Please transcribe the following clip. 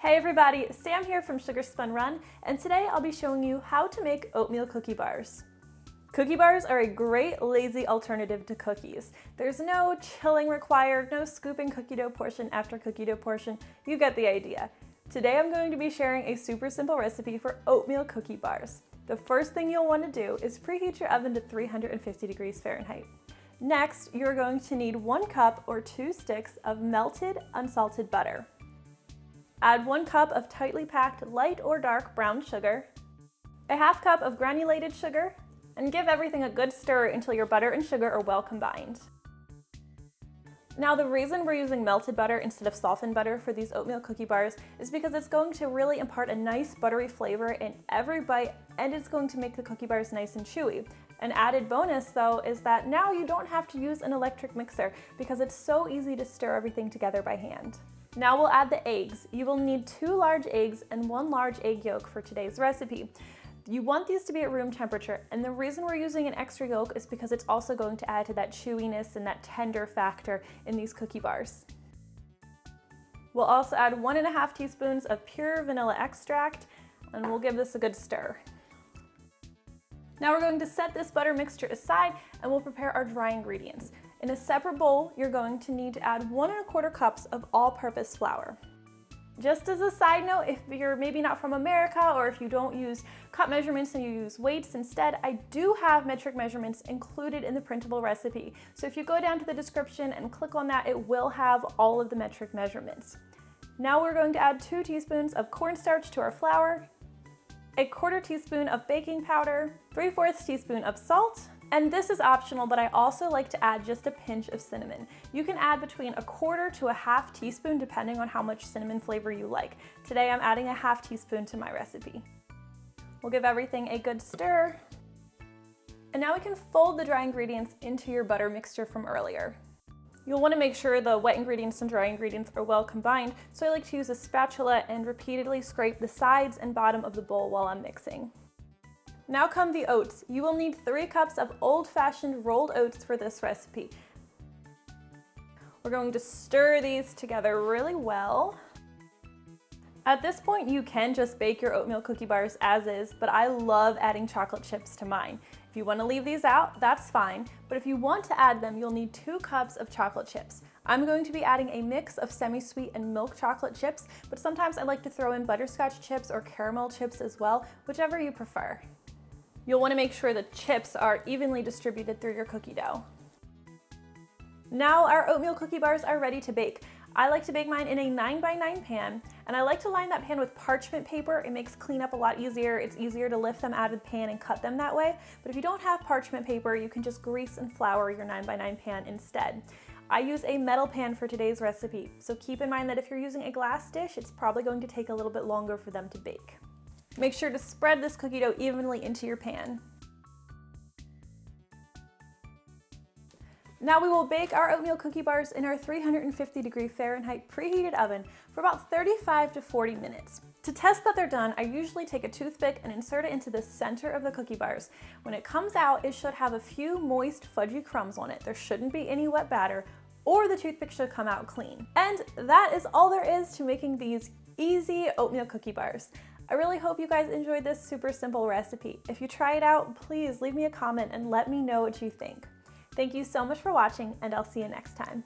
Hey everybody, Sam here from Sugar Spun Run, and today I'll be showing you how to make oatmeal cookie bars. Cookie bars are a great lazy alternative to cookies. There's no chilling required, no scooping cookie dough portion after cookie dough portion. You get the idea. Today I'm going to be sharing a super simple recipe for oatmeal cookie bars. The first thing you'll want to do is preheat your oven to 350 degrees Fahrenheit. Next, you're going to need 1 cup or 2 sticks of melted unsalted butter. Add 1 cup of tightly packed light or dark brown sugar, a half cup of granulated sugar, and give everything a good stir until your butter and sugar are well combined. Now the reason we're using melted butter instead of softened butter for these oatmeal cookie bars is because it's going to really impart a nice buttery flavor in every bite, and it's going to make the cookie bars nice and chewy. An added bonus though is that now you don't have to use an electric mixer because it's so easy to stir everything together by hand. Now we'll add the eggs. You will need 2 large eggs and 1 large egg yolk for today's recipe. You want these to be at room temperature, and the reason we're using an extra yolk is because it's also going to add to that chewiness and that tender factor in these cookie bars. We'll also add 1.5 teaspoons of pure vanilla extract, and we'll give this a good stir. Now we're going to set this butter mixture aside and we'll prepare our dry ingredients. In a separate bowl, you're going to need to add 1¼ cups of all-purpose flour. Just as a side note, if you're maybe not from America or if you don't use cup measurements and you use weights instead, I do have metric measurements included in the printable recipe. So if you go down to the description and click on that, it will have all of the metric measurements. Now we're going to add 2 teaspoons of cornstarch to our flour, 1/4 teaspoon of baking powder, 3/4 teaspoon of salt, and this is optional, but I also like to add just a pinch of cinnamon. You can add between 1/4 to 1/2 teaspoon depending on how much cinnamon flavor you like. Today I'm adding 1/2 teaspoon to my recipe. We'll give everything a good stir. And now we can fold the dry ingredients into your butter mixture from earlier. You'll want to make sure the wet ingredients and dry ingredients are well combined, so I like to use a spatula and repeatedly scrape the sides and bottom of the bowl while I'm mixing. Now come the oats. You will need 3 cups of old-fashioned rolled oats for this recipe. We're going to stir these together really well. At this point, you can just bake your oatmeal cookie bars as is, but I love adding chocolate chips to mine. If you want to leave these out, that's fine, but if you want to add them, you'll need 2 cups of chocolate chips. I'm going to be adding a mix of semi-sweet and milk chocolate chips, but sometimes I like to throw in butterscotch chips or caramel chips as well, whichever you prefer. You'll want to make sure the chips are evenly distributed through your cookie dough. Now our oatmeal cookie bars are ready to bake. I like to bake mine in a 9x9 pan, and I like to line that pan with parchment paper. It makes cleanup a lot easier. It's easier to lift them out of the pan and cut them that way. But if you don't have parchment paper, you can just grease and flour your 9x9 pan instead. I use a metal pan for today's recipe, so keep in mind that if you're using a glass dish, it's probably going to take a little bit longer for them to bake. Make sure to spread this cookie dough evenly into your pan. Now we will bake our oatmeal cookie bars in our 350 degree Fahrenheit preheated oven for about 35 to 40 minutes. To test that they're done, I usually take a toothpick and insert it into the center of the cookie bars. When it comes out, it should have a few moist, fudgy crumbs on it. There shouldn't be any wet batter, or the toothpick should come out clean. And that is all there is to making these easy oatmeal cookie bars. I really hope you guys enjoyed this super simple recipe. If you try it out, please leave me a comment and let me know what you think. Thank you so much for watching, and I'll see you next time.